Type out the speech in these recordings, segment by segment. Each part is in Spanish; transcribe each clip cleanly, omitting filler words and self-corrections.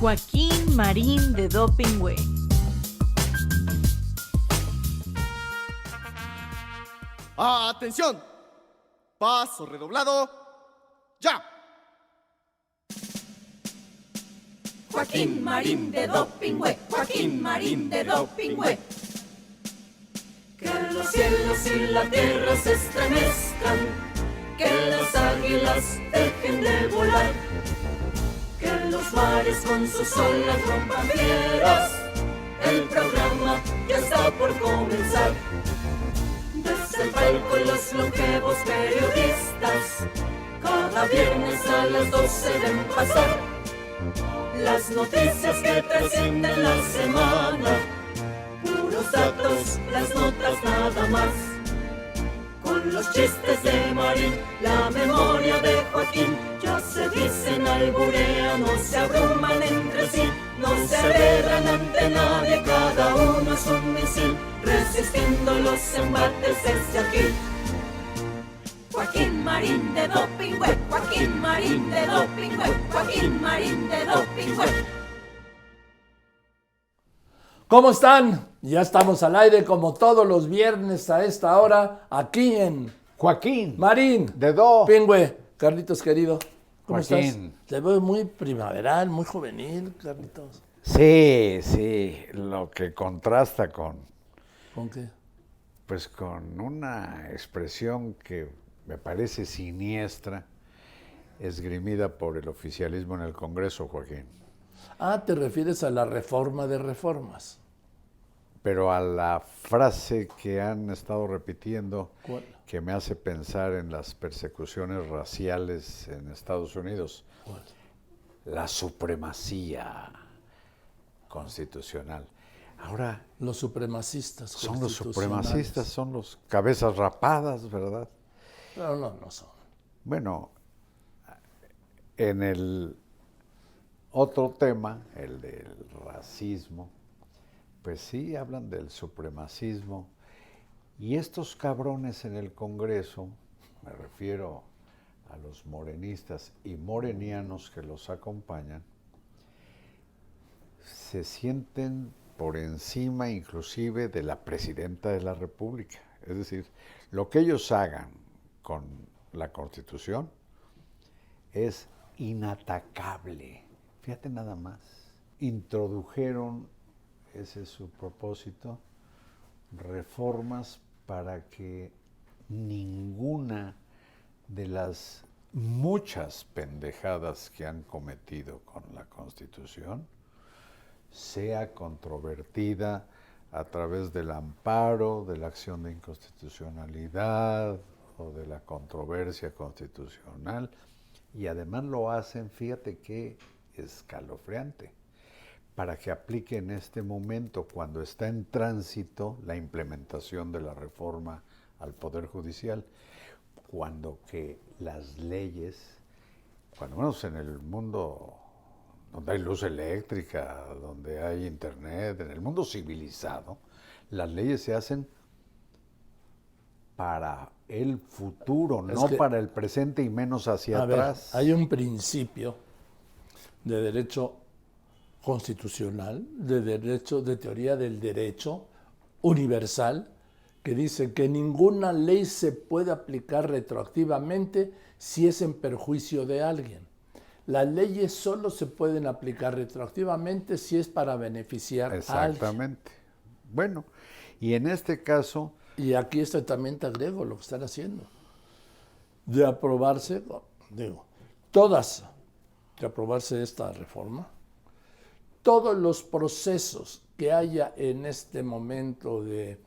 Joaquín Marín de Dopingüe. ¡Atención! Paso redoblado. ¡Ya! Joaquín Marín de Dopingüe, Joaquín Marín de Dopingüe. Que los cielos y la tierra se estremezcan, que las águilas dejen de volar, que los mares con sus olas rompan fieras. El programa ya está por comenzar. Desde el palco los longevos periodistas cada viernes a las 12 deben pasar las noticias que trascienden la semana, puros datos, las notas nada más. Con los chistes de Marín, la memoria de Joaquín, ya se dicen, alburean, no se abruman entre sí, no se alegran ante nadie, cada uno es un misil, resistiendo los embates desde aquí. Joaquín Marín de Dopingüe, Joaquín Marín de Dopingüe, Joaquín Marín de Dopingüe. ¿Cómo están? Ya estamos al aire como todos los viernes a esta hora, aquí en Joaquín Marín de Dopingüe. Carlitos querido, ¿cómo Joaquín. estás? Te veo muy primaveral, muy juvenil, Carlitos. Sí, lo que contrasta ¿Con qué? pues con una expresión que me parece siniestra, esgrimida por el oficialismo en el Congreso, Joaquín. Ah, te refieres a la reforma de reformas. Pero a la frase que han estado repitiendo, ¿Cuál? que me hace pensar en las persecuciones raciales en Estados Unidos. ¿Cuál? La supremacía constitucional. Ahora, Los supremacistas son los constitucionales. supremacistas, son los cabezas rapadas, ¿verdad? Pero no son. Bueno, en el otro tema, el del racismo, pues sí hablan del supremacismo. Y estos cabrones en el Congreso, me refiero a los morenistas y morenianos que los acompañan, se sienten por encima inclusive de la presidenta de la República. Es decir, lo que ellos hagan con la Constitución es inatacable. Fíjate nada más. Introdujeron, ese es su propósito, reformas para que ninguna de las muchas pendejadas que han cometido con la Constitución sea controvertida a través del amparo, de la acción de inconstitucionalidad o de la controversia constitucional, y además lo hacen, fíjate qué escalofriante, para que aplique en este momento, cuando está en tránsito la implementación de la reforma al Poder Judicial, cuando que las leyes, cuando menos en el mundo donde hay luz eléctrica, donde hay internet, en el mundo civilizado, las leyes se hacen para el futuro, no para el presente y menos hacia atrás. Hay un principio de derecho constitucional, de teoría del derecho universal, que dice que ninguna ley se puede aplicar retroactivamente si es en perjuicio de alguien. Las leyes solo se pueden aplicar retroactivamente si es para beneficiar a alguien. Exactamente. Bueno, y en este caso... Y aquí también te agrego lo que están haciendo. De aprobarse, de aprobarse esta reforma, todos los procesos que haya en este momento de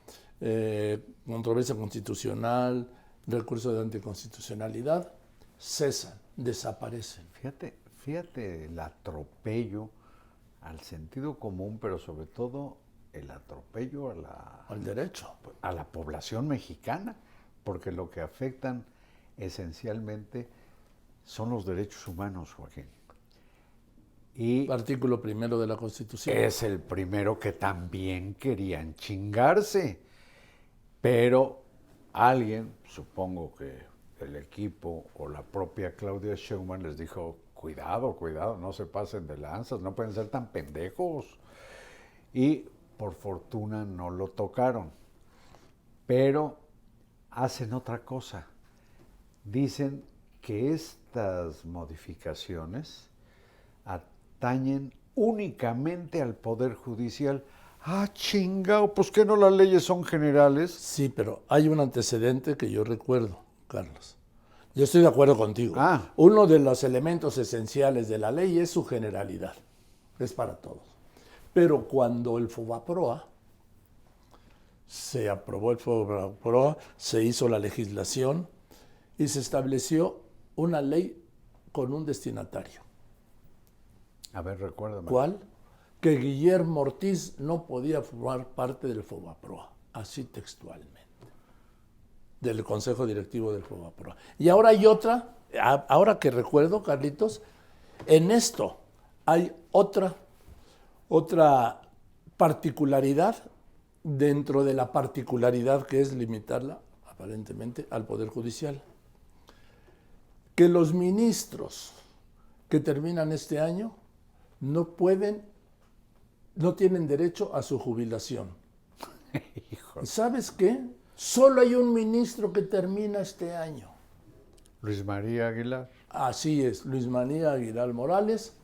controversia constitucional, recurso de anticonstitucionalidad, cesan, desaparecen. Fíjate el atropello al sentido común, pero sobre todo el atropello al derecho, a la población mexicana, porque lo que afectan esencialmente son los derechos humanos, Joaquín. Y artículo 1 de la Constitución. Es el primero que también querían chingarse, pero alguien, supongo que el equipo o la propia Claudia Sheinbaum les dijo, cuidado, no se pasen de lanzas, no pueden ser tan pendejos. Y por fortuna no lo tocaron. Pero hacen otra cosa. Dicen que estas modificaciones atañen únicamente al Poder Judicial. Ah, chingao, pues que no las leyes son generales. Sí, pero hay un antecedente que yo recuerdo, Carlos. Yo estoy de acuerdo contigo. Uno de los elementos esenciales de la ley es su generalidad. Es para todos. Pero cuando el FOBAPROA se aprobó el FOBAPROA, se hizo la legislación y se estableció una ley con un destinatario. A ver, recuérdame. ¿Cuál? Que Guillermo Ortiz no podía formar parte del FOBAPROA, así textualmente, del Consejo Directivo del FOBAPROA. Y ahora hay otra, ahora que recuerdo, Carlitos, en esto hay otra particularidad dentro de la particularidad que es limitarla, aparentemente, al Poder Judicial. Que los ministros que terminan este año no tienen derecho a su jubilación. Híjole. ¿Sabes qué? Solo hay un ministro que termina este año. Luis María Aguilar. Así es, Luis María Aguilar Morales,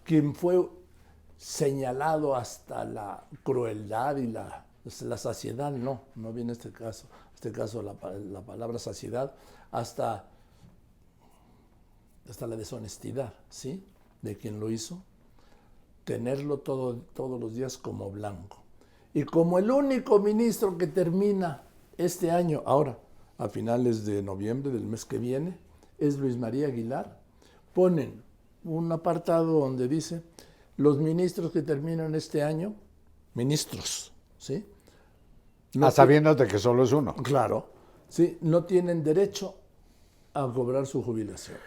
quien fue señalado hasta la crueldad y la saciedad, no viene este caso la palabra saciedad, hasta la deshonestidad, ¿sí? De quien lo hizo, tenerlo todos los días como blanco. Y como el único ministro que termina este año, ahora, a finales de noviembre del mes que viene, es Luis María Aguilar, ponen un apartado donde dice, los ministros que terminan este año, ministros, ¿sí? Sabiendo de que solo es uno. Claro, ¿sí? No tienen derecho a cobrar su jubilación.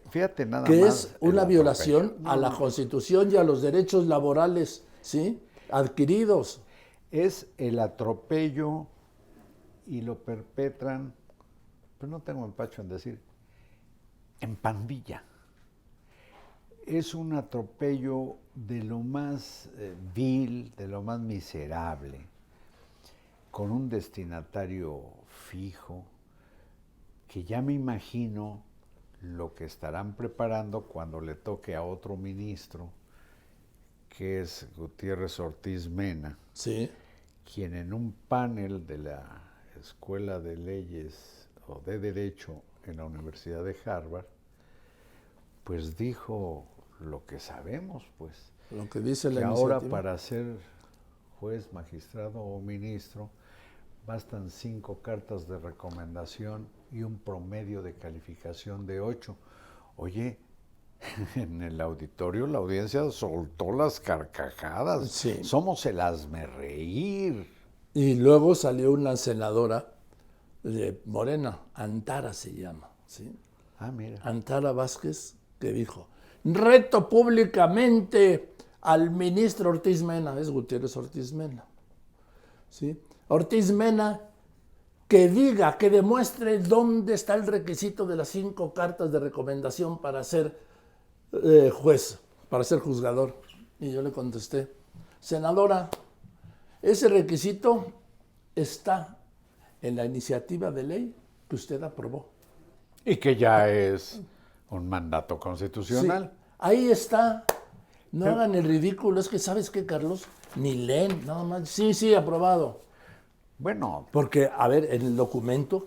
Fíjate nada más. Que es una violación a la Constitución y a los derechos laborales, ¿sí? Adquiridos. Es el atropello y lo perpetran, pero no tengo empacho en decir, en pandilla. Es un atropello de lo más vil, de lo más miserable, con un destinatario fijo, que ya me imagino lo que estarán preparando cuando le toque a otro ministro, que es Gutiérrez Ortiz Mena, sí, quien en un panel de la Escuela de Leyes o de Derecho en la Universidad de Harvard, pues dijo lo que sabemos, pues, lo que dice la que iniciativa. ahora para ser juez, magistrado o ministro bastan 5 cartas de recomendación y un promedio de calificación de 8. Oye, en el auditorio la audiencia soltó las carcajadas. Sí. Somos el hazmerreír. Y luego salió una senadora de Morena, Antara se llama, ¿sí? Mira. Antara Vázquez, que dijo, reto públicamente al ministro Ortiz Mena, es Gutiérrez Ortiz Mena, ¿sí? Ortiz Mena, que diga, que demuestre dónde está el requisito de las 5 cartas de recomendación para ser juez, para ser juzgador. Y yo le contesté, senadora, ese requisito está en la iniciativa de ley que usted aprobó. Y que ya es un mandato constitucional. Sí, ahí está. No hagan el ridículo. Es que, ¿sabes qué, Carlos? Ni leen, nada más. Sí, aprobado. Bueno. Porque, a ver, en el documento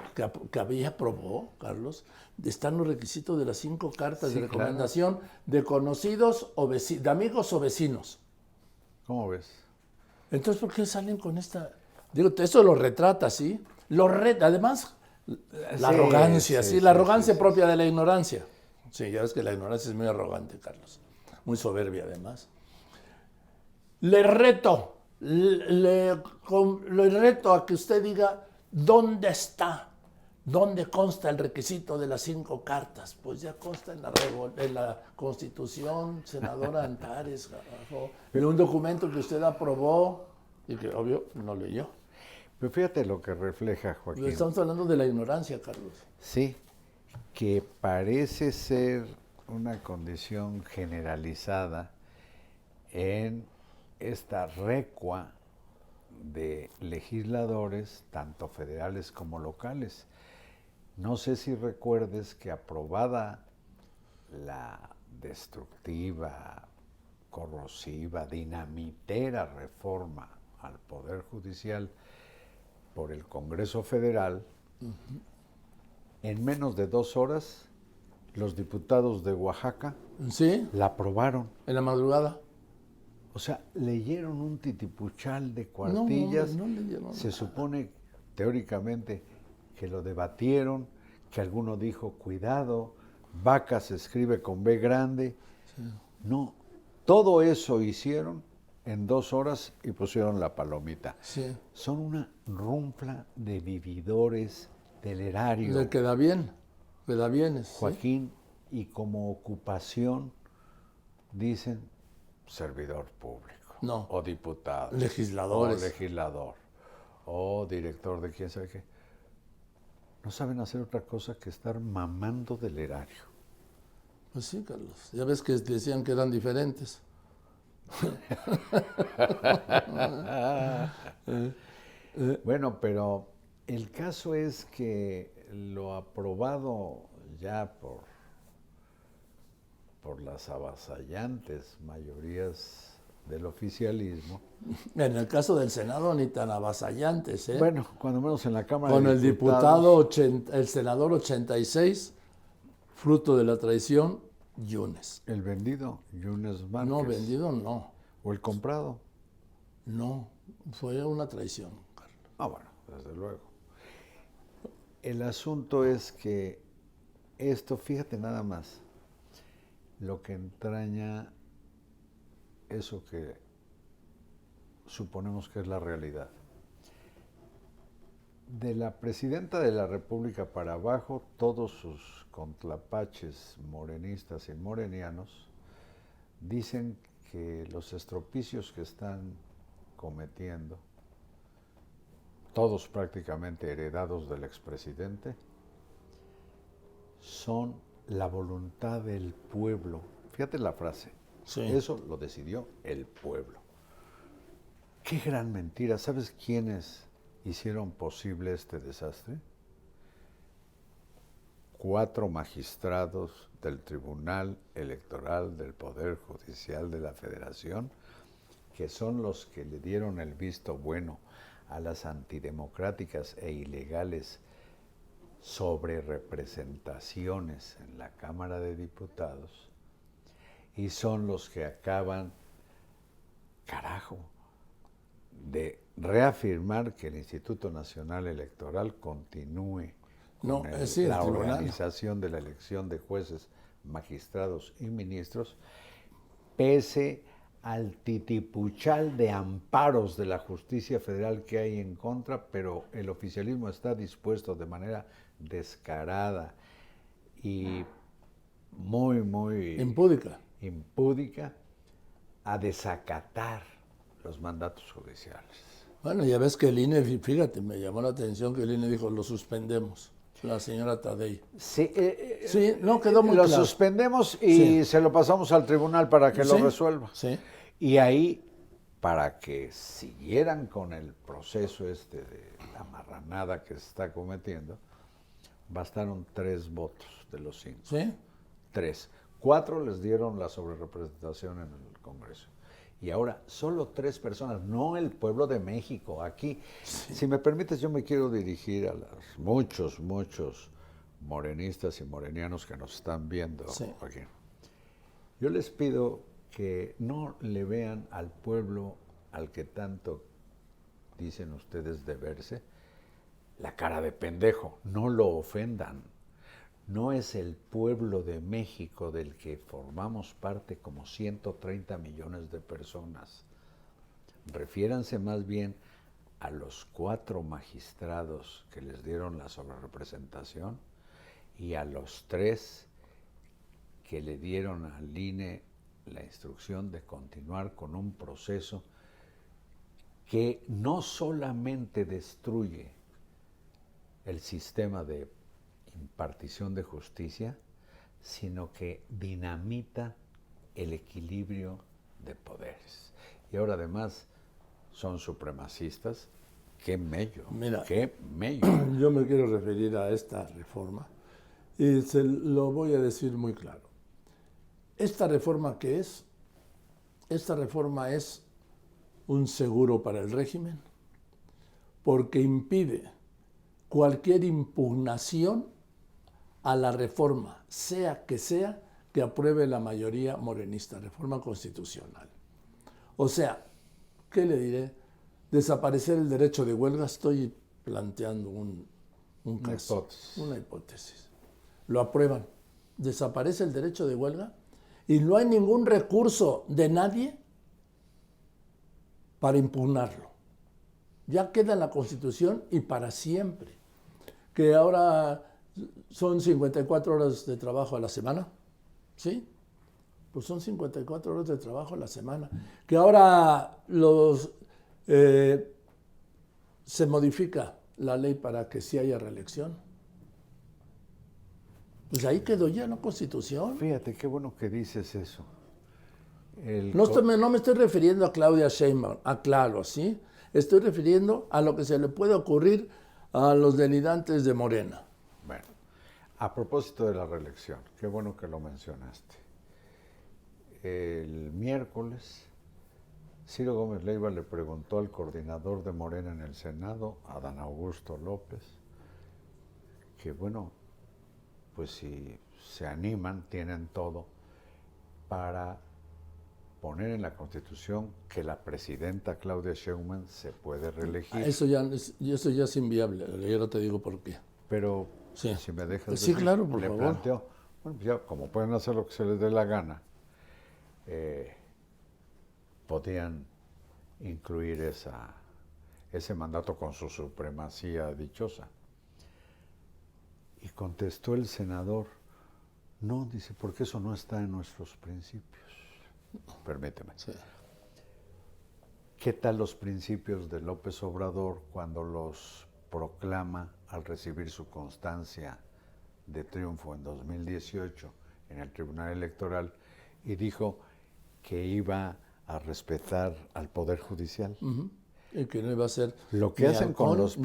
que había aprobó, Carlos, están los requisitos de las 5 cartas de recomendación, claro, de conocidos o de amigos o vecinos. ¿Cómo ves? Entonces, ¿por qué salen con esta? Digo, esto lo retrata, ¿sí? Además, la arrogancia, ¿sí? La arrogancia propia de la ignorancia. Sí, ya ves que la ignorancia es muy arrogante, Carlos. Muy soberbia, además. Le reto a que usted diga dónde está, dónde consta el requisito de las 5 cartas. Pues ya consta en la Constitución, senadora Antares, en un documento que usted aprobó y que, obvio, no leyó. Pero fíjate lo que refleja, Joaquín. Estamos hablando de la ignorancia, Carlos. Sí, que parece ser una condición generalizada en esta recua de legisladores, tanto federales como locales. No sé si recuerdes que aprobada la destructiva, corrosiva, dinamitera reforma al Poder Judicial por el Congreso Federal, en menos de 2 horas, los diputados de Oaxaca ¿Sí? la aprobaron. ¿En la madrugada? O sea, leyeron un titipuchal de cuartillas. No leyeron Se nada. supone, teóricamente, que lo debatieron, que alguno dijo, cuidado, vaca se escribe con B grande. Sí. No, todo eso hicieron en 2 horas y pusieron la palomita. Sí. Son una runfla de vividores del erario, Le queda bien, ¿sí? Joaquín, y como ocupación dicen servidor público, No. o diputado, Legisladores. o legislador, o director de quién sabe qué. No saben hacer otra cosa que estar mamando del erario. Pues sí, Carlos. Ya ves que decían que eran diferentes. Bueno, pero el caso es que lo aprobado ya por las avasallantes mayorías del oficialismo. En el caso del Senado ni tan avasallantes, ¿eh? Bueno, cuando menos en la Cámara Con de el Diputados, diputado, el senador 86, fruto de la traición, Yunes. el vendido, Yunes Márquez. No, vendido no. O el comprado. No, fue una traición, Carlos. Ah, bueno, desde luego. El asunto es que esto, fíjate nada más, lo que entraña eso que suponemos que es la realidad. De la presidenta de la República para abajo, todos sus contlapaches morenistas y morenianos dicen que los estropicios que están cometiendo, todos prácticamente heredados del expresidente, son la voluntad del pueblo. Fíjate la frase, Sí. eso lo decidió el pueblo. Qué gran mentira. ¿Sabes quiénes hicieron posible este desastre? 4 magistrados del Tribunal Electoral del Poder Judicial de la Federación, que son los que le dieron el visto bueno a las antidemocráticas e ilegales sobre representaciones en la Cámara de Diputados, y son los que acaban, carajo, de reafirmar que el Instituto Nacional Electoral continúe No, con sí, el la tribunal. organización de la elección de jueces, magistrados y ministros, pese al titipuchal de amparos de la justicia federal que hay en contra, pero el oficialismo está dispuesto de manera descarada y muy impúdica a desacatar los mandatos judiciales. Bueno, ya ves que el INE, fíjate, me llamó la atención que el INE dijo, lo suspendemos, la señora Tadei. Sí, Sí, no, quedó muy lo claro. suspendemos y Sí. se lo pasamos al tribunal para que lo Sí, resuelva. Sí, Y ahí, para que siguieran con el proceso este de la marranada que se está cometiendo, bastaron 3 votos de los 5. sí. 3. 4 les dieron la sobrerepresentación en el Congreso. Y ahora, solo 3 personas, no el pueblo de México, aquí. Sí. Si me permites, yo me quiero dirigir a los muchos morenistas y morenianos que nos están viendo aquí. Yo les pido que no le vean al pueblo al que tanto dicen ustedes deberse la cara de pendejo, no lo ofendan. No es el pueblo de México del que formamos parte como 130 millones de personas. Refiéranse más bien a los 4 magistrados que les dieron la sobrerepresentación y a los 3 que le dieron al INE la instrucción de continuar con un proceso que no solamente destruye el sistema de impartición de justicia, sino que dinamita el equilibrio de poderes. Y ahora además son supremacistas. ¡Qué mello! Mira, ¡Qué mello! Yo me quiero referir a esta reforma y se lo voy a decir muy claro. ¿Esta reforma qué es? Esta reforma es un seguro para el régimen porque impide cualquier impugnación a la reforma, sea, que apruebe la mayoría morenista, reforma constitucional. O sea, ¿qué le diré? Desaparecer el derecho de huelga, estoy planteando un caso, una hipótesis. Lo aprueban, desaparece el derecho de huelga y no hay ningún recurso de nadie para impugnarlo. Ya queda en la Constitución y para siempre. Que ahora son 54 horas de trabajo a la semana, ¿sí? Pues son 54 horas de trabajo a la semana. Que ahora se modifica la ley para que sí haya reelección. Pues ahí quedó ya la Constitución. Fíjate, qué bueno que dices eso. No me estoy refiriendo a Claudia Sheinbaum, aclaro, ¿sí? Estoy refiriendo a lo que se le puede ocurrir a los delirantes de Morena. Bueno, a propósito de la reelección, qué bueno que lo mencionaste. El miércoles, Ciro Gómez Leiva le preguntó al coordinador de Morena en el Senado, Adán Augusto López, que bueno, pues si se animan, tienen todo para poner en la Constitución que la presidenta Claudia Sheinbaum se puede reelegir. Eso ya es inviable, yo no te digo por qué. Pero sí, si me dejas sí, decir, claro, por le favor. planteó, bueno, pues ya como pueden hacer lo que se les dé la gana, podían incluir ese mandato con su supremacía dichosa. Y contestó el senador, no, dice, porque eso no está en nuestros principios. Permíteme. Sí. ¿Qué tal los principios de López Obrador cuando los proclama al recibir su constancia de triunfo en 2018 en el Tribunal Electoral y dijo que iba a respetar al Poder Judicial? Uh-huh. Y que no iba a ser lo que hacen con los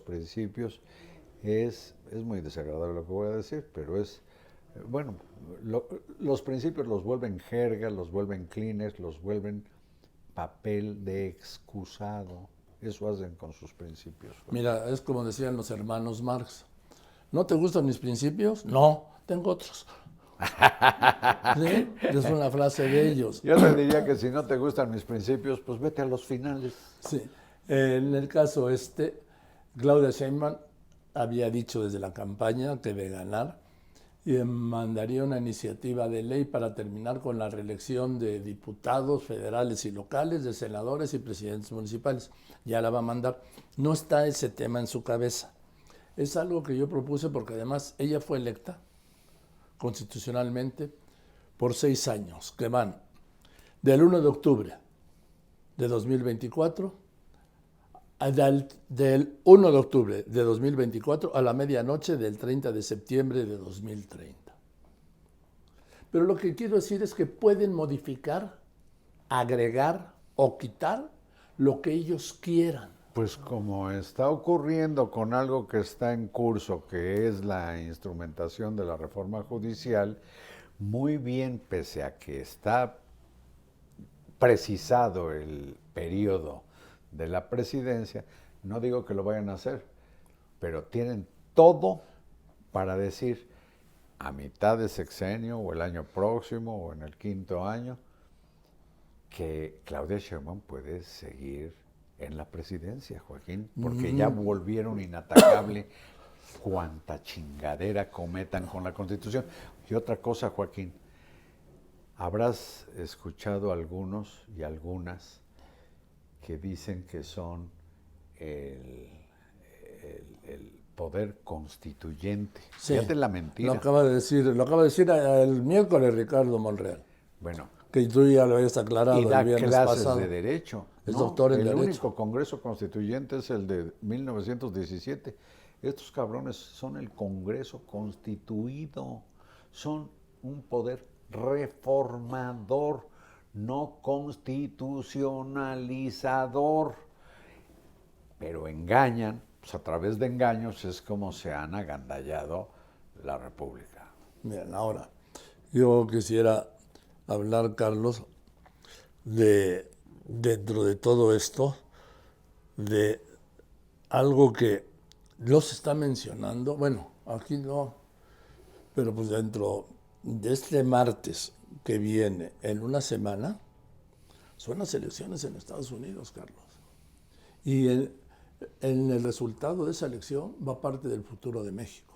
principios es muy desagradable lo que voy a decir, pero es bueno, los principios los vuelven jerga, los vuelven clines, los vuelven papel de excusado. Eso hacen con sus principios. Mira, es como decían los hermanos Marx. ¿No te gustan mis principios? No, tengo otros. ¿Sí? Es una frase de ellos. Yo te diría que si no te gustan mis principios, pues vete a los finales. Sí. En el caso Claudia Sheinbaum había dicho desde la campaña que de ganar mandaría una iniciativa de ley para terminar con la reelección de diputados federales y locales, de senadores y presidentes municipales. Ya la va a mandar. No está ese tema en su cabeza. Es algo que yo propuse porque además ella fue electa constitucionalmente por 6 años, que van del 1 de octubre de 2024 del 1 de octubre de 2024 a la medianoche del 30 de septiembre de 2030. Pero lo que quiero decir es que pueden modificar, agregar o quitar lo que ellos quieran. Pues como está ocurriendo con algo que está en curso, que es la instrumentación de la reforma judicial, muy bien, pese a que está precisado el periodo de la presidencia, no digo que lo vayan a hacer, pero tienen todo para decir a mitad de sexenio o el año próximo o en el 5º año que Claudia Sheinbaum puede seguir en la presidencia, Joaquín, porque ya volvieron inatacable cuanta chingadera cometan con la Constitución. Y otra cosa, Joaquín, habrás escuchado algunos y algunas que dicen que son el poder constituyente. Sí, Fíjate la mentira. Lo acaba de decir el miércoles Ricardo Monreal. Bueno. Que tú ya lo habías aclarado y da el viernes clases pasado. de derecho. Es doctor en el derecho. único Congreso Constituyente es el de 1917. Estos cabrones son el Congreso constituido, son un poder reformador, no constitucionalizador. Pero engañan, pues a través de engaños es como se han agandallado la República. Bien, ahora, yo quisiera hablar, Carlos, dentro de todo esto, de algo que los está mencionando, bueno, aquí no, pero pues dentro de este martes que viene, en una semana, son las elecciones en Estados Unidos, Carlos. Y en el resultado de esa elección va parte del futuro de México.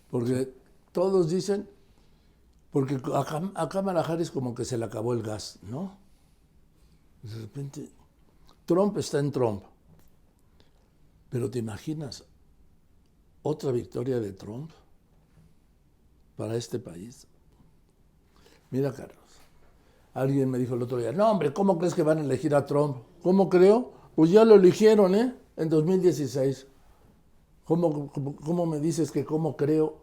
Porque todos dicen, porque a Kamala Harris como que se le acabó el gas, ¿no? De repente, Trump está en Trump. Pero ¿te imaginas otra victoria de Trump para este país? Mira, Carlos, alguien me dijo el otro día, no, hombre, ¿cómo crees que van a elegir a Trump? ¿Cómo creo? Pues ya lo eligieron, en 2016. ¿Cómo me dices que cómo creo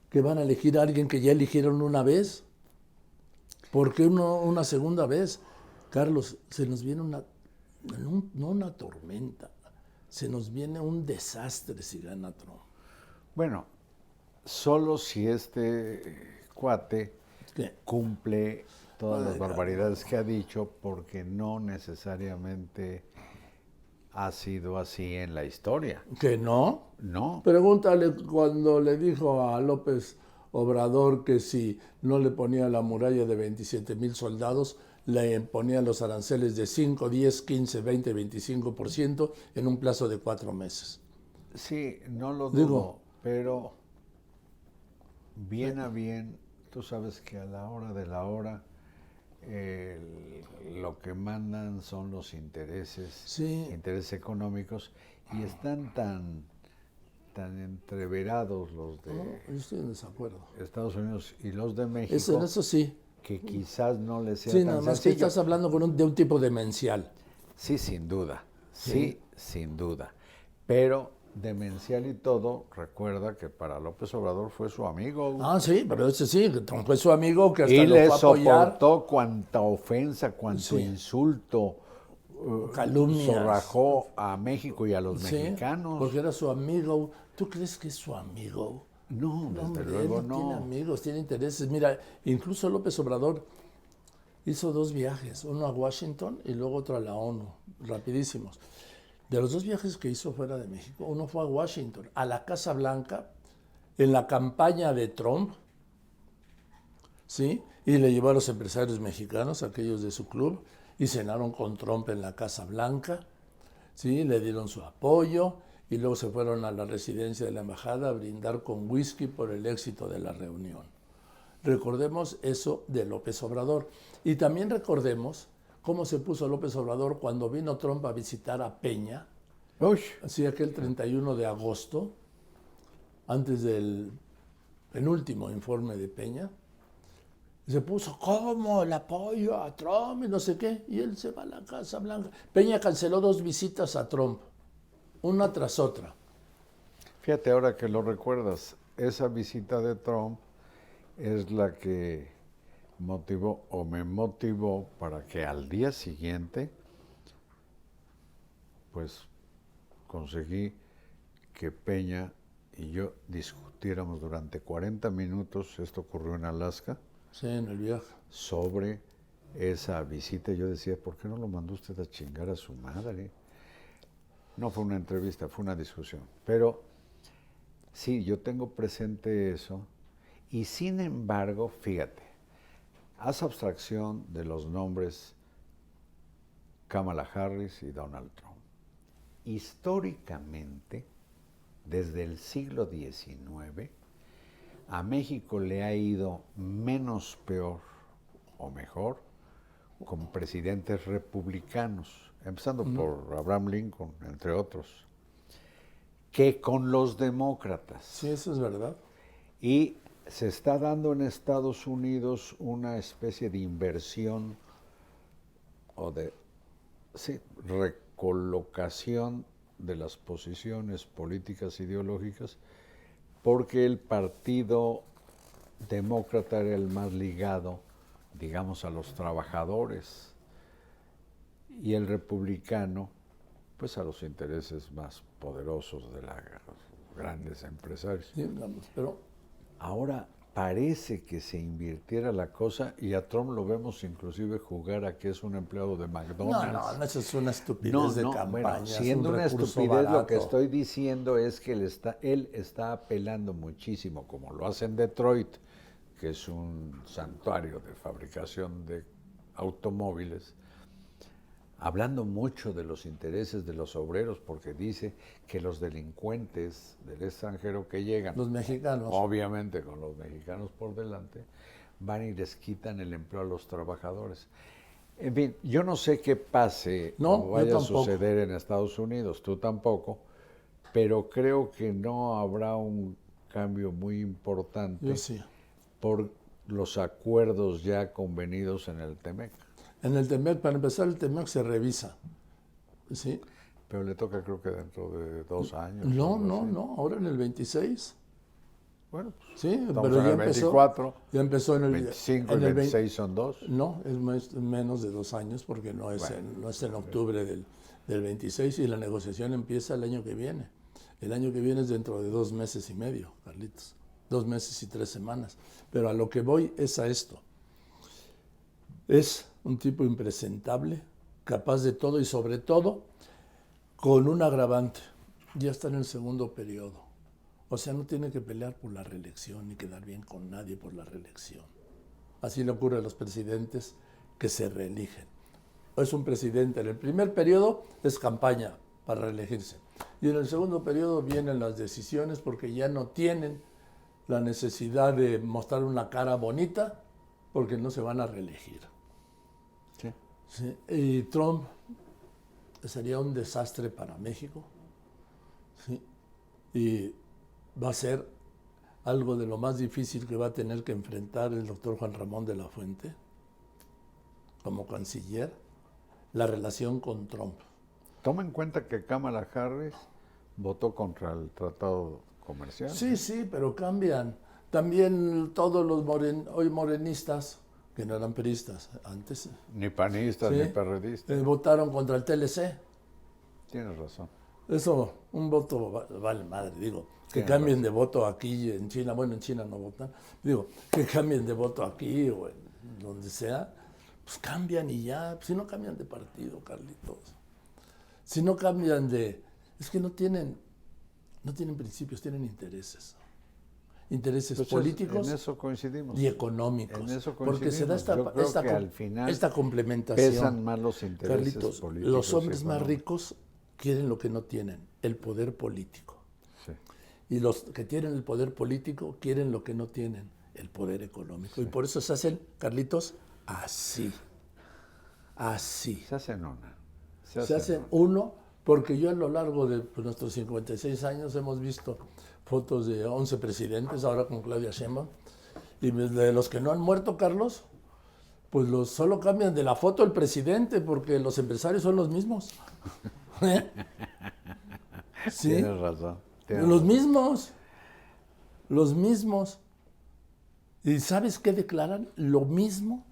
que van a elegir a alguien que ya eligieron una vez? ¿Por qué una segunda vez? Carlos, se nos viene no una tormenta, se nos viene un desastre si gana Trump. Bueno, solo si este cuate ¿Qué? cumple todas las barbaridades que ha dicho, porque no necesariamente ha sido así en la historia. ¿Que no? No. Pregúntale cuando le dijo a López Obrador que si no le ponía la muralla de 27,000 soldados, le ponía los aranceles de 5, 10, 15, 20, 25% en un plazo de 4 meses. Sí, no lo Digo, dudo, pero bien a bien, tú sabes que a la hora de la hora lo que mandan son los intereses, Sí. intereses económicos, y están tan entreverados los de yo estoy en desacuerdo. Estados Unidos y los de México, Eso sí. que quizás no les sea Sí, tan nada más que sencillo. estás hablando de un tipo demencial. Sí, sin duda, sí, sin duda. Pero demencial y todo, recuerda que para López Obrador fue su amigo. Ah, sí, pero ese sí, que fue su amigo que hasta Y lo le fue a apoyar. soportó cuanta ofensa, cuanto Sí. insulto, Calumnias. zorrajó a México y a los Sí, mexicanos. porque era su amigo. ¿Tú crees que es su amigo? No, desde Hombre, luego él no tiene no. amigos, tiene intereses. Mira, incluso López Obrador hizo 2 viajes, uno a Washington y luego otro a la ONU, rapidísimos. De los 2 viajes que hizo fuera de México, uno fue a Washington, a la Casa Blanca, en la campaña de Trump, ¿sí? Y le llevó a los empresarios mexicanos, aquellos de su club, y cenaron con Trump en la Casa Blanca, ¿sí? Le dieron su apoyo y luego se fueron a la residencia de la embajada a brindar con whisky por el éxito de la reunión. Recordemos eso de López Obrador. Y también recordemos cómo se puso López Obrador cuando vino Trump a visitar a Peña, Uy, así aquel 31 de agosto, antes del penúltimo informe de Peña. Se puso, ¿cómo? El apoyo a Trump y no sé qué. Y él se va a la Casa Blanca. Peña canceló 2 visitas a Trump, una tras otra. fíjate ahora que lo recuerdas, esa visita de Trump es la que motivó o me motivó para que al día siguiente, pues conseguí que Peña y yo discutiéramos durante 40 minutos, esto ocurrió en Alaska, Sí, en el viaje. sobre esa visita. Yo decía, ¿por qué no lo mandó usted a chingar a su madre? No fue una entrevista, fue una discusión. Pero sí, yo tengo presente eso. Y sin embargo, fíjate, haz abstracción de los nombres Kamala Harris y Donald Trump. Históricamente, desde el siglo XIX, a México le ha ido menos peor o mejor con presidentes republicanos, empezando por Abraham Lincoln, entre otros, que con los demócratas. Sí, eso es verdad. Y se está dando en Estados Unidos una especie de inversión o de recolocación de las posiciones políticas ideológicas, porque el Partido Demócrata era el más ligado, digamos, a los trabajadores, y el republicano, pues a los intereses más poderosos de los grandes empresarios. Sí, vamos, pero Ahora parece que se invirtiera la cosa, y a Trump lo vemos inclusive jugar a que es un empleado de McDonald's. no, eso es una estupidez de campaña. Bueno, es siendo un una recurso estupidez, lo que barato. estoy diciendo es que él está apelando muchísimo, como lo hace en Detroit, que es un santuario de fabricación de automóviles, hablando mucho de los intereses de los obreros, porque dice que los delincuentes del extranjero que llegan, Los mexicanos. obviamente con los mexicanos por delante, van y les quitan el empleo a los trabajadores. En fin, yo no sé qué pase No, o yo vaya a tampoco. suceder en Estados Unidos, tú tampoco, pero creo que no habrá un cambio muy importante Yo sí. por los acuerdos ya convenidos en el TEMEC. En el TEMEC, para empezar, el TEMEC se revisa. ¿Sí? Pero le toca, creo que dentro de 2 años. No, algo no, así. no, ahora en el 26. Bueno, pues, Sí, estamos pero en ya el empezó. 24, Ya empezó en el 25 en y el 26 son 2. No, es menos de 2 años porque no es, no es en octubre del 26 y la negociación empieza el año que viene. El año que viene es dentro de 2 meses y medio, Carlitos. 2 meses y 3 semanas. Pero a lo que voy es a esto. Es un tipo impresentable, capaz de todo y sobre todo con un agravante. Ya está en el segundo periodo. O sea, no tiene que pelear por la reelección ni quedar bien con nadie por la reelección. Así le ocurre a los presidentes que se reeligen. Es un presidente, en el primer periodo es campaña para reelegirse. Y en el segundo periodo vienen las decisiones porque ya no tienen la necesidad de mostrar una cara bonita porque no se van a reelegir. Sí. Sí, y Trump sería un desastre para México. Sí, y va a ser algo de lo más difícil que va a tener que enfrentar el doctor Juan Ramón de la Fuente como canciller, la relación con Trump. Toma en cuenta que Kamala Harris votó contra el tratado comercial. Sí, sí, pero cambian. También todos los hoy morenistas, que no eran peristas antes, Ni panistas sí, ni perredistas. votaron contra el TLC. Tienes razón. Eso, un voto vale madre, digo. Que Tienes cambien razón. de voto aquí en China, bueno, en China no votan, digo, que cambien de voto aquí o en donde sea, pues cambian y ya. Si no cambian de partido, Carlitos. Si no cambian de... Es que no tienen principios, tienen intereses. Intereses Pues políticos en eso coincidimos. y económicos. En eso porque se da coincidimos. Yo creo que al final esta complementación. pesan más los intereses Carlitos, políticos. los hombres y más económicos. ricos quieren lo que no tienen, el poder político. Sí. Y los que tienen el poder político quieren lo que no tienen, el poder económico. Y por eso se hacen, Carlitos, así. Así. Se hacen una. Se hacen uno, porque yo a lo largo de nuestros 56 años hemos visto fotos de 11 presidentes, ahora con Claudia Sheinbaum, y de los que no han muerto, Carlos, pues solo cambian de la foto el presidente, porque los empresarios son los mismos. ¿Sí? Tienes razón. Los mismos. Los mismos. ¿Y sabes qué declaran? Lo mismo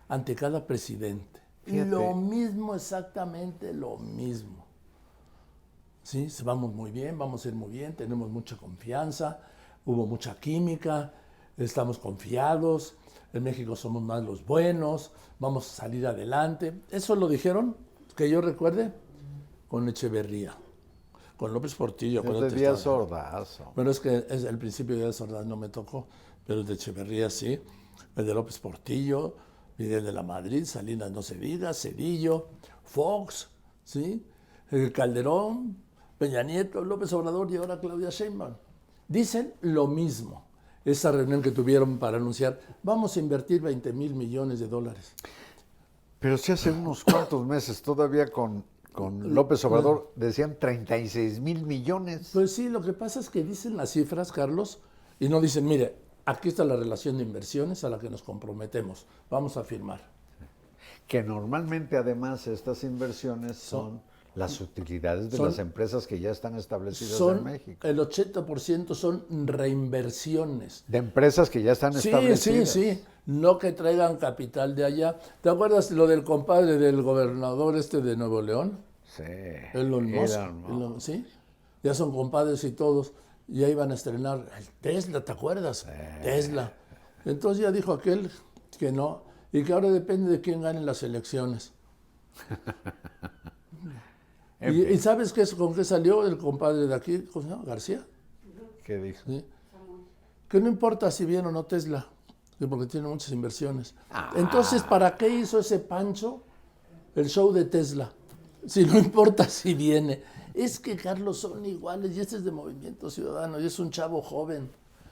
ante cada presidente. Fíjate. Lo mismo, exactamente lo mismo. Sí, vamos muy bien, vamos a ir muy bien, tenemos mucha confianza, hubo mucha química, estamos confiados, en México somos más los buenos, vamos a salir adelante. Eso lo dijeron, que yo recuerde, con Echeverría, con López Portillo. Desde acuérdate, Díaz estaba- Ordazo. Bueno, es que el principio de Díaz Ordaz no me tocó, pero el de Echeverría sí, el de López Portillo, Miguel de la Madrid, Salinas no se diga, Cedillo, Fox, ¿sí? Calderón, Peña Nieto, López Obrador y ahora Claudia Sheinbaum. Dicen lo mismo. Esa reunión que tuvieron para anunciar, vamos a invertir 20,000 millones de dólares. Pero si hace unos cuantos meses todavía con López Obrador decían 36,000 millones. Pues sí, lo que pasa es que dicen las cifras, Carlos, y no dicen, mire, aquí está la relación de inversiones a la que nos comprometemos, vamos a firmar. Que normalmente además estas inversiones son las utilidades de Son- las empresas que ya están establecidas Son, en México. el 80% son reinversiones. De empresas que ya están Sí, establecidas. sí, sí. No que traigan capital de allá. ¿Te acuerdas lo del compadre del gobernador de Nuevo León? Sí. Elon Musk. Elon Musk. Sí. Ya son compadres y todos. Y ahí van a estrenar el Tesla, ¿te acuerdas? Tesla. Entonces ya dijo aquel que no. Y que ahora depende de quién gane las elecciones. En ¿Y fin, sabes con qué salió el compadre de aquí, ¿cómo se llama? García? ¿qué dijo? ¿Sí? Que no importa si viene o no Tesla, que porque tiene muchas inversiones. Entonces, ¿para qué hizo ese Pancho el show de Tesla? Si no importa si viene. Es que, Carlos, son iguales y este es de Movimiento Ciudadano y es un chavo joven.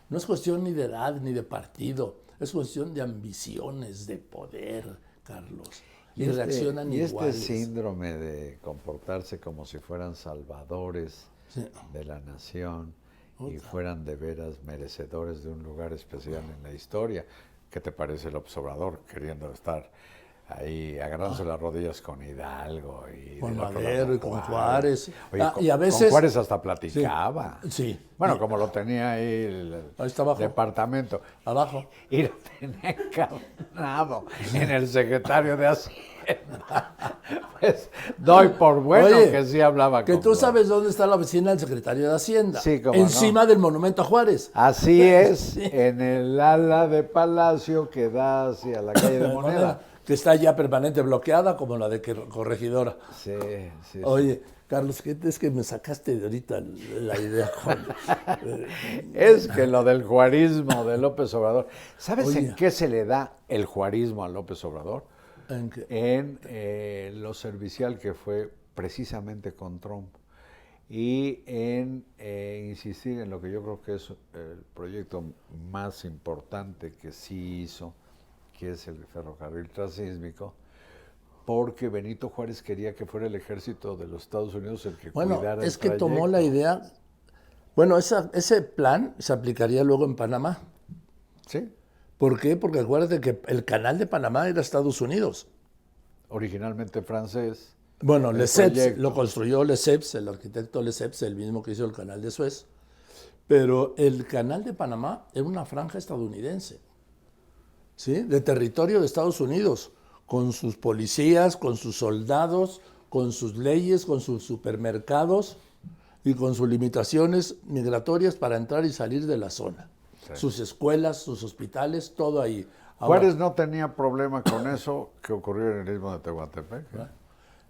No es cuestión ni de edad ni de partido, es cuestión de ambiciones, de poder, Carlos. Y reaccionan y iguales. este síndrome de comportarse como si fueran salvadores Sí. de la nación y fueran de veras merecedores de un lugar especial en la historia. ¿Qué te parece el observador queriendo estar ahí agarrándose las rodillas con Hidalgo y Con del otro Madero lado y con Juárez? Oye, Y a veces... con Juárez hasta platicaba. Sí. Bueno, Y- como lo tenía ahí el Ahí está abajo. departamento. Abajo. Y lo tenía encarnado en el secretario de Hacienda. Pues doy por bueno Oye, que sí hablaba Que con tú Juárez. sabes dónde está la oficina del secretario de Hacienda. Sí, cómo Encima del monumento a Juárez. Así es, en el ala de Palacio que da hacia la calle de Moneda. Que está ya permanente bloqueada como la de Corregidora. Sí, sí. Oye, Carlos, ¿qué es que me sacaste de ahorita la idea? Es que lo del juarismo de López Obrador. ¿Sabes Oye. en qué se le da el juarismo a López Obrador? ¿En qué? En lo servicial que fue precisamente con Trump y en insistir en lo que yo creo que es el proyecto más importante que sí hizo, que es el ferrocarril transísmico, porque Benito Juárez quería que fuera el ejército de los Estados Unidos el que Bueno, cuidara es el que tomó la trayecto. idea... Bueno, ese plan se aplicaría luego en Panamá. Sí, ¿Por qué? Porque acuérdate que el canal de Panamá era Estados Unidos. originalmente francés. Bueno, el Lesseps, proyecto. lo construyó Lesseps, el arquitecto Lesseps, el mismo que hizo el canal de Suez. Pero el canal de Panamá era una franja estadounidense, ¿sí? De territorio de Estados Unidos, con sus policías, con sus soldados, con sus leyes, con sus supermercados y con sus limitaciones migratorias para entrar y salir de la zona. Sí. Sus escuelas, sus hospitales, todo ahí. Ahora, Juárez no tenía problema con eso que ocurrió en el istmo de Tehuantepec.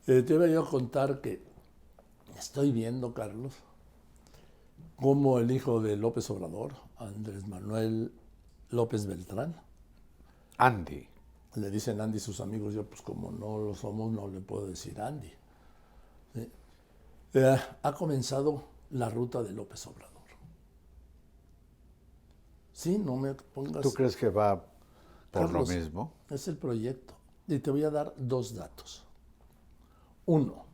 te iba yo a contar que estoy viendo, Carlos, cómo el hijo de López Obrador, Andrés Manuel López Beltrán, Andy. le dicen Andy sus amigos, yo pues como no lo somos, no le puedo decir Andy. ¿Sí? Ha comenzado la ruta de López Obrador. Sí, no me pongas... ¿Tú crees que va por Carlos, lo mismo? Es el proyecto. Y te voy a dar 2 datos. 1,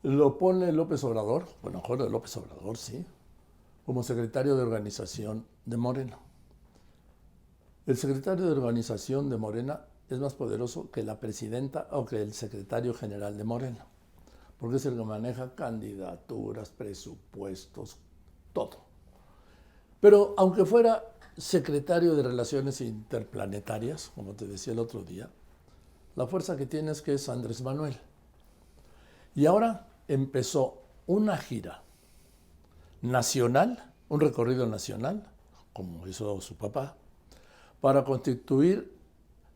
lo pone López Obrador, bueno, Jorge López Obrador, sí, como secretario de organización de Morena. El secretario de organización de Morena es más poderoso que la presidenta o que el secretario general de Morena, porque es el que maneja candidaturas, presupuestos, todo. Pero aunque fuera secretario de Relaciones Interplanetarias, como te decía el otro día, la fuerza que tiene es que es Andrés Manuel. Y ahora empezó una gira nacional, un recorrido nacional, como hizo su papá, para constituir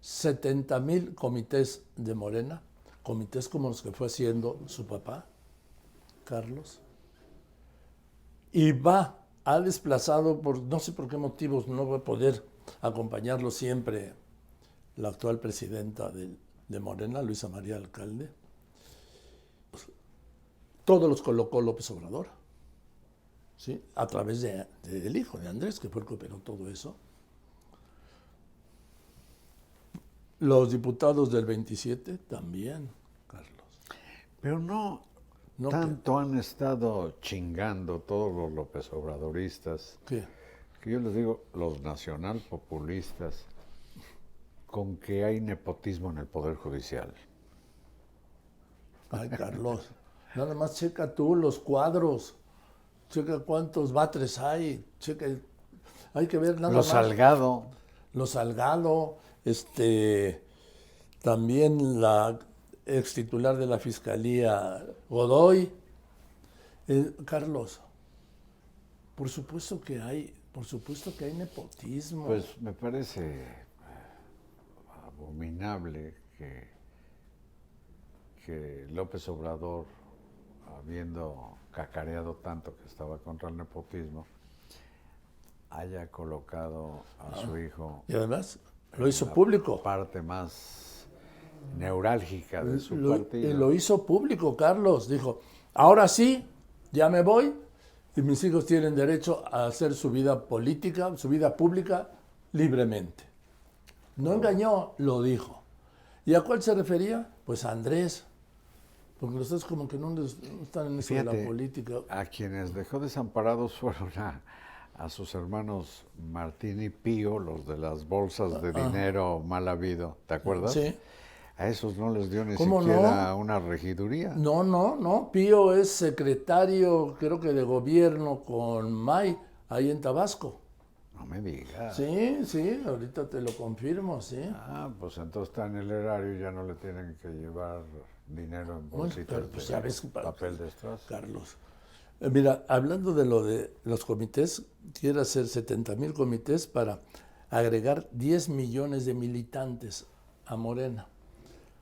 70,000 comités de Morena, comités como los que fue haciendo su papá, Carlos. Y ha desplazado, por no sé por qué motivos, no va a poder acompañarlo siempre la actual presidenta de Morena, Luisa María Alcalde. Todos los colocó López Obrador, ¿sí? A través del hijo de Andrés, que fue el que operó todo eso. Los diputados del 27 también, Carlos. Pero no No, tanto han estado chingando todos los López Obradoristas, ¿Qué? que yo les digo, los nacional-populistas, con que hay nepotismo en el Poder Judicial. Ay, Carlos, nada más checa tú los cuadros, checa cuántos batres hay, checa, hay que ver nada Lo más. Salgado. Lo Salgado, también la ex titular de la Fiscalía, Godoy. Carlos, por supuesto que hay nepotismo. Pues me parece abominable que López Obrador, habiendo cacareado tanto que estaba contra el nepotismo, haya colocado a su hijo Y además lo hizo la público. parte más neurálgica de su Y partido. lo hizo público, Carlos. Dijo, ahora sí, ya me voy y mis hijos tienen derecho a hacer su vida política, su vida pública libremente. No engañó, lo dijo. ¿Y a cuál se refería? Pues a Andrés. Porque los dos como que no están en eso de la política. A quienes dejó desamparados fueron a sus hermanos Martín y Pío, los de las bolsas de dinero mal habido, ¿te acuerdas? Sí. A esos no les dio ni ¿Cómo siquiera una regiduría. No. Pío es secretario, creo que de gobierno con May, ahí en Tabasco. No me digas. Sí, ahorita te lo confirmo, sí. Ah, pues entonces está en el erario y ya no le tienen que llevar dinero en bolsitas pero pues ya ves, papel de strass. Carlos. Mira, hablando de lo de los comités, quiere hacer 70,000 comités para agregar 10 millones de militantes a Morena.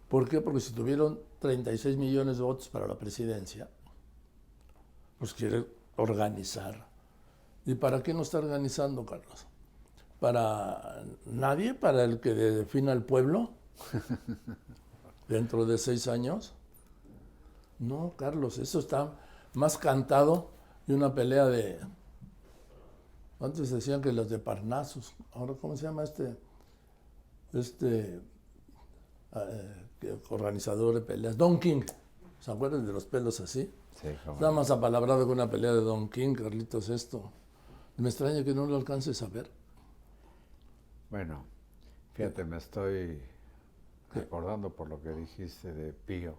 ¿Por qué? Porque si tuvieron 36 millones de votos para la presidencia, pues quiere organizar. ¿Y para qué no está organizando, Carlos? ¿Para nadie? ¿Para el que defina el pueblo? ¿Dentro de 6 años? No, Carlos, eso está más cantado de una pelea de... Antes decían que los de Parnasos. Ahora, ¿cómo se llama organizador de peleas? Don King. ¿Se acuerdan de los pelos así? Sí, cómo Está no. más apalabrado que una pelea de Don King, Carlitos, esto. Me extraña que no lo alcances a ver. Bueno, fíjate, me estoy acordando por lo que dijiste de Pío,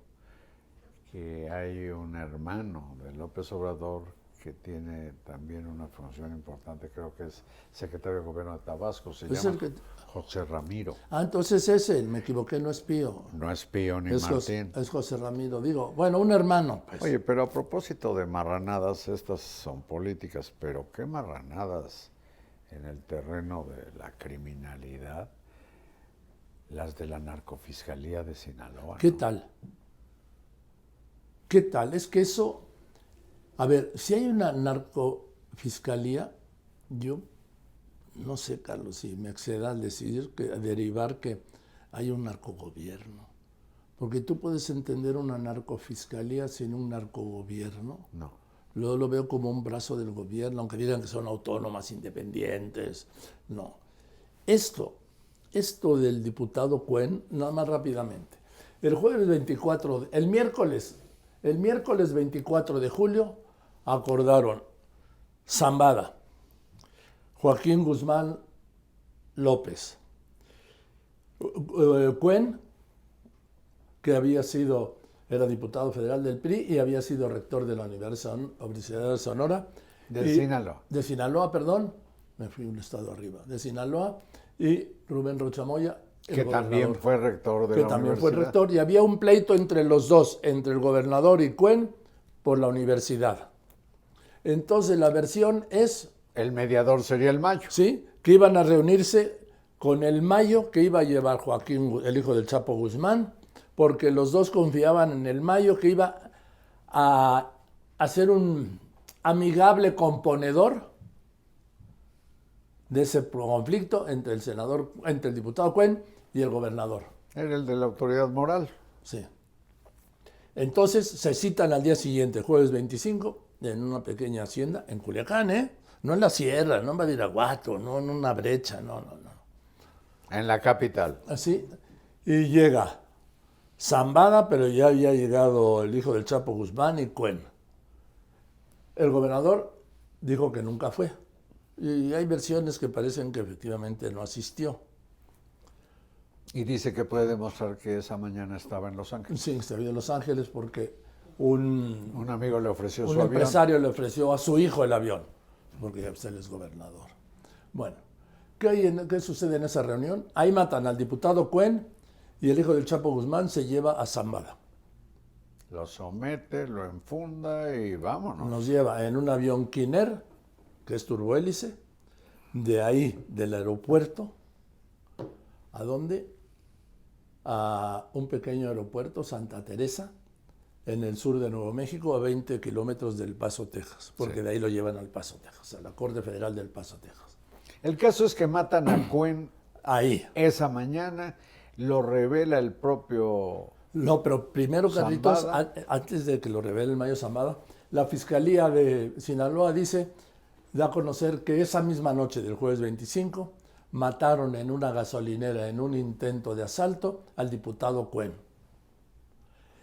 que hay un hermano de López Obrador que tiene también una función importante, creo que es secretario de gobierno de Tabasco, se Es llama el que- José Ramiro. Ah, entonces ese, me equivoqué, no es Pío. No es Pío ni Es José, Martín. es José Ramiro, digo. Bueno, un hermano, pues. Oye, pero a propósito de marranadas, estas son políticas, pero qué marranadas en el terreno de la criminalidad, las de la narcofiscalía de Sinaloa. ¿Qué ¿no? tal? ¿Qué tal? Es que eso... A ver, si hay una narcofiscalía, yo no sé, Carlos, si me exceda al derivar que hay un narcogobierno. Porque tú puedes entender una narcofiscalía sin un narcogobierno. No. Luego lo veo como un brazo del gobierno, aunque digan que son autónomas, independientes. No. Esto del diputado Cuen, nada más rápidamente. El miércoles 24 de julio, acordaron Zambada, Joaquín Guzmán López, Cuen, que era diputado federal del PRI y había sido rector de la Universidad de Sonora. Sinaloa. De Sinaloa, perdón. Me fui un estado arriba. De Sinaloa. Y Rubén Rocha Moya, el Que gobernador. también fue rector de Que la también fue universidad. rector. Y había un pleito entre los dos, entre el gobernador y Cuen, por la universidad. Entonces la versión es, El mediador sería el Mayo. ¿sí?, que iban a reunirse con el Mayo que iba a llevar Joaquín, el hijo del Chapo Guzmán, porque los dos confiaban en el Mayo que iba a ser un amigable componedor de ese conflicto entre el diputado Cuen y el gobernador. Era el de la autoridad moral. Sí. Entonces se citan al día siguiente, jueves 25, en una pequeña hacienda en Culiacán, no en la sierra, no en Badiraguato, no en una brecha, no. En la capital. Así, y llega Zambada, pero ya había llegado el hijo del Chapo Guzmán y Cuen. El gobernador dijo que nunca fue. Y hay versiones que parecen que efectivamente no asistió. Y dice que puede demostrar que esa mañana estaba en Los Ángeles. Sí, se vio en Los Ángeles porque un amigo le ofreció su un avión. empresario le ofreció a su hijo el avión, porque él es gobernador. Bueno, ¿qué sucede en esa reunión? Ahí matan al diputado Cuen y el hijo del Chapo Guzmán se lleva a Zambada. Lo somete, lo enfunda y vámonos. Nos lleva en un avión Kiner, que es turbohélice, de ahí, del aeropuerto, ¿a dónde? A un pequeño aeropuerto, Santa Teresa, en el sur de Nuevo México, a 20 kilómetros del Paso, Texas, porque Sí. de ahí lo llevan al Paso, Texas, a la Corte Federal del Paso, Texas. El caso es que matan a Cuen Ahí. esa mañana, lo revela el propio... No, pero primero, Carlitos, Zambada. antes de que lo revele el Mayo Zambada, la Fiscalía de Sinaloa da a conocer que esa misma noche del jueves 25 mataron en una gasolinera en un intento de asalto al diputado Cuen.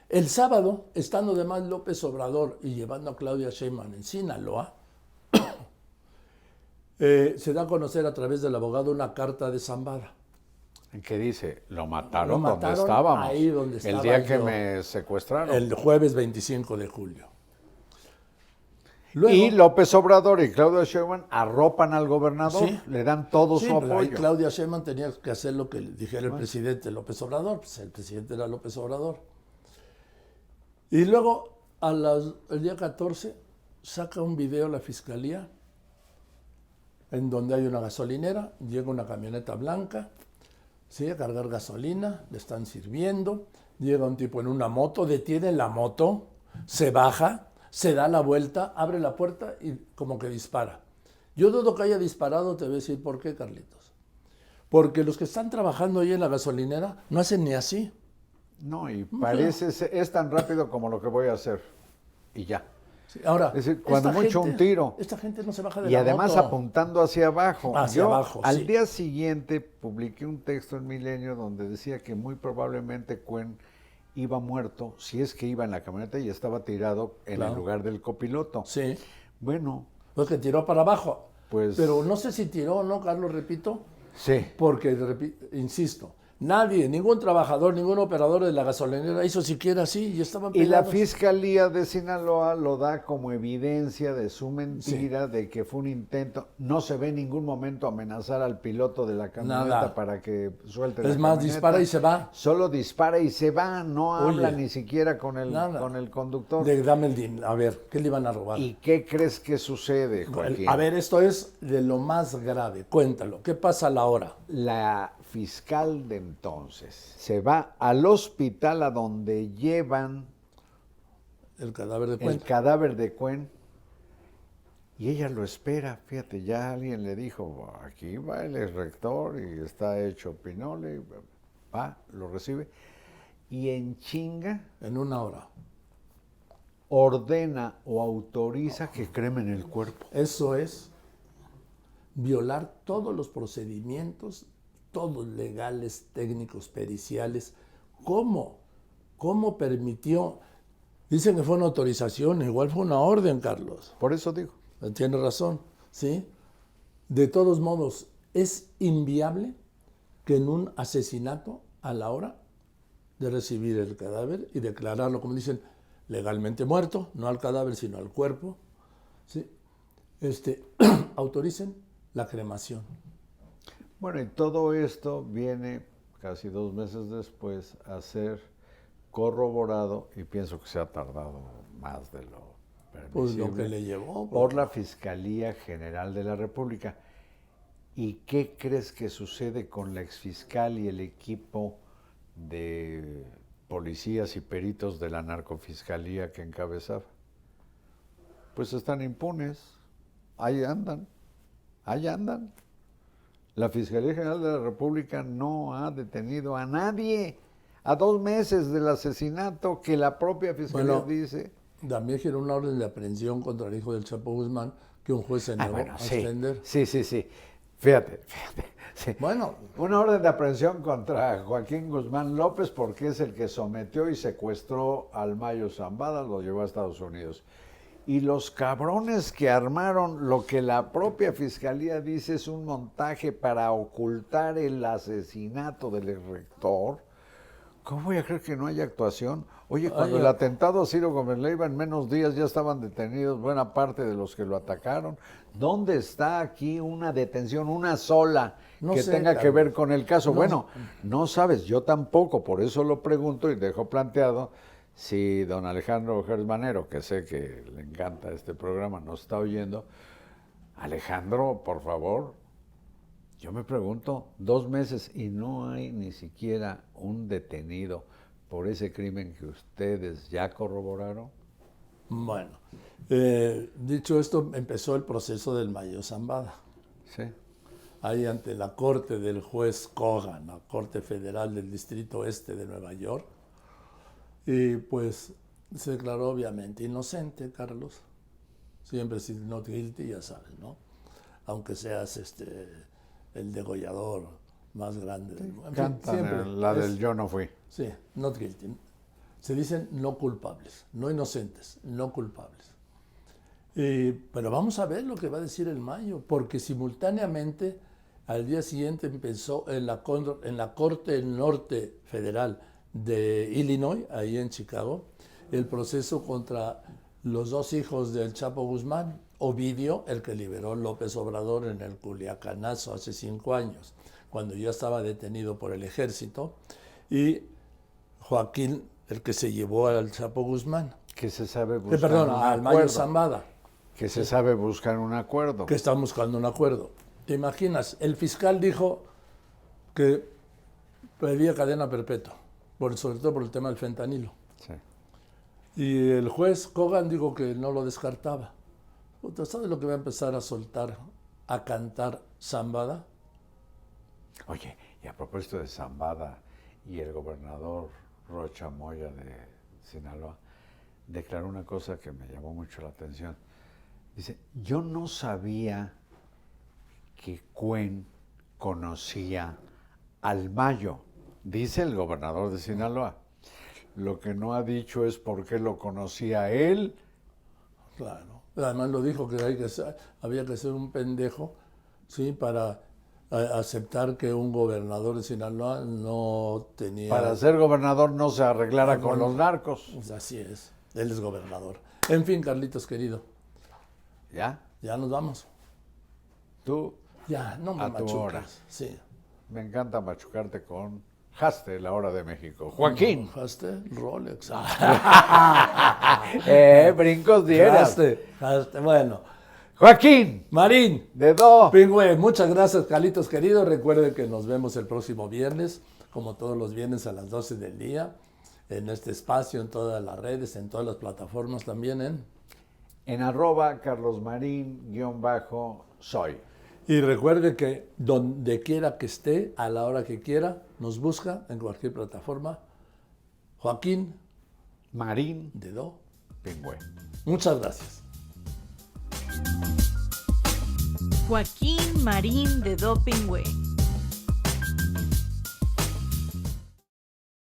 El sábado, estando además López Obrador y llevando a Claudia Sheinbaum en Sinaloa, se da a conocer a través del abogado una carta de Zambada. En que dice, lo mataron, Lo mataron donde estábamos. ahí donde el estaba día que yo. me secuestraron. El jueves 25 de julio. Luego, Y López Obrador y Claudia Sheinbaum arropan al gobernador, Sí. le dan todo sí, su pero ahí apoyo. Claudia Sheinbaum tenía que hacer lo que dijera el presidente López Obrador, pues el presidente era López Obrador. Y luego, el día 14, saca un video la fiscalía en donde hay una gasolinera, llega una camioneta blanca, sigue a cargar gasolina, le están sirviendo, llega un tipo en una moto, detiene la moto, se baja, se da la vuelta, abre la puerta y como que dispara. Yo dudo que haya disparado, te voy a decir por qué, Carlitos. Porque los que están trabajando ahí en la gasolinera no hacen ni así. No, y parece, es tan rápido como lo que voy a hacer. Y ya. Sí, ahora, Es decir, cuando esta mucho gente- un tiro. Esta gente no se baja de Y la además moto. apuntando hacia abajo. Hacia Yo, abajo, al sí. día siguiente publiqué un texto en Milenio donde decía que muy probablemente Cuen iba muerto, si es que iba en la camioneta y estaba tirado en Claro. el lugar del copiloto. Sí, Bueno, pues que tiró para abajo. Pues- Pero no sé si tiró o no, Carlos, repito, sí. porque, insisto, nadie, ningún trabajador, ningún operador de la gasolinera hizo siquiera así y estaban Y la pegados. Fiscalía de Sinaloa lo da como evidencia de su mentira, de que fue un intento. No se ve en ningún momento amenazar al piloto de la camioneta Nada. para que suelte la Es más, camioneta. dispara y se va. Solo dispara y se va, no habla Oye, ni siquiera con nada. el conductor. Dame el din. A ver, ¿qué le iban a robar? ¿Y qué crees que sucede, Joaquín? A ver, esto es de lo más grave. Cuéntalo. ¿Qué pasa a la hora? La fiscal de entonces se va al hospital a donde llevan El cadáver de el Cuenca. cadáver de Cuen y ella lo espera. Fíjate, ya alguien le dijo, aquí va el rector y está hecho pinole. Va, lo recibe y en chinga En una hora. ordena o autoriza que cremen el cuerpo. Eso es violar todos los procedimientos, todos legales, técnicos, periciales. ¿Cómo? ¿Cómo permitió? Dicen que fue una autorización, igual fue una orden, Carlos. Por eso digo. Tiene razón, ¿sí? De todos modos, es inviable que en un asesinato, a la hora de recibir el cadáver y declararlo, como dicen, legalmente muerto, no al cadáver, sino al cuerpo, ¿sí? Autoricen la cremación. Bueno, y todo esto viene casi 2 meses después a ser corroborado, y pienso que se ha tardado más de lo Pues permisible, lo que le llevó. por la Fiscalía General de la República. ¿Y qué crees que sucede con la exfiscal y el equipo de policías y peritos de la narcofiscalía que encabezaba? Pues están impunes, ahí andan, ahí andan. La Fiscalía General de la República no ha detenido a nadie a 2 meses del asesinato que la propia Fiscalía Bueno, dice. También giró una orden de aprehensión contra el hijo del Chapo Guzmán que un juez se negó a extender. sí. Fíjate. Sí. Bueno, Una orden de aprehensión contra Joaquín Guzmán López porque es el que sometió y secuestró al Mayo Zambada, lo llevó a Estados Unidos. Y los cabrones que armaron lo que la propia fiscalía dice es un montaje para ocultar el asesinato del rector, ¿cómo voy a creer que no haya actuación? Oye, cuando el atentado a Ciro Gómez Leiva, en menos días ya estaban detenidos buena parte de los que lo atacaron. ¿Dónde está aquí una detención, una sola, que tenga que ver con el caso? Bueno, no sabes, yo tampoco, por eso lo pregunto y dejo planteado. Si don Alejandro Gersmanero, que sé que le encanta este programa, nos está oyendo, Alejandro, por favor, yo me pregunto, 2 meses y no hay ni siquiera un detenido por ese crimen que ustedes ya corroboraron. Bueno, dicho esto, empezó el proceso del Mayo Zambada. Sí. Ahí ante la corte del juez Kogan, la Corte Federal del Distrito Este de Nueva York. Y pues se declaró obviamente inocente, Carlos. Siempre si not guilty, ya sabes, ¿no? Aunque seas el degollador más grande del mundo. Cantan la del yo no fui. Sí, not guilty. Se dicen no culpables, no inocentes, no culpables. Pero vamos a ver lo que va a decir el Mayo, porque simultáneamente al día siguiente empezó en la Corte Norte Federal de Illinois, ahí en Chicago, el proceso contra los 2 hijos del Chapo Guzmán, Ovidio, el que liberó López Obrador en el Culiacanazo hace 5 años, cuando ya estaba detenido por el ejército, y Joaquín, el que se llevó al Chapo Guzmán. Que se sabe buscar Perdón, un al Mayo acuerdo. Zambada. Que se sabe buscar un acuerdo. Que están buscando un acuerdo. ¿Te imaginas? El fiscal dijo que pedía cadena perpetua, sobre todo por el tema del fentanilo. Sí. Y el juez Kogan dijo que no lo descartaba. ¿Usted sabe lo que va a empezar a soltar, a cantar Zambada? Oye, y a propósito de Zambada y el gobernador Rocha Moya de Sinaloa, declaró una cosa que me llamó mucho la atención. Dice, yo no sabía que Cuen conocía al Mayo, dice el gobernador de Sinaloa. Lo que no ha dicho es por qué lo conocía él. Claro. Además lo dijo que había que ser un pendejo, ¿sí? Para aceptar que un gobernador de Sinaloa no tenía... Para ser gobernador no se arreglara con los narcos. Pues así es, él es gobernador. En fin, Carlitos querido, ¿Ya? ya nos vamos. Tú, Ya, no me a tu hora. machucas. Sí. Me encanta machucarte con Haste, la hora de México. Joaquín. ¿Jaste? Rolex. Brincos dieras. Jaste. Bueno. Joaquín. Marín. Dedo. Pingüe, muchas gracias, Carlitos querido. Recuerden que nos vemos el próximo viernes, como todos los viernes a las 12 del día, en este espacio, en todas las redes, en todas las plataformas también, En @carlosmarin_soy. Y recuerde que donde quiera que esté, a la hora que quiera, nos busca en cualquier plataforma. Joaquín Marín Dedo. Pingüe. Muchas gracias. Joaquín Marín Dedo Pingüe.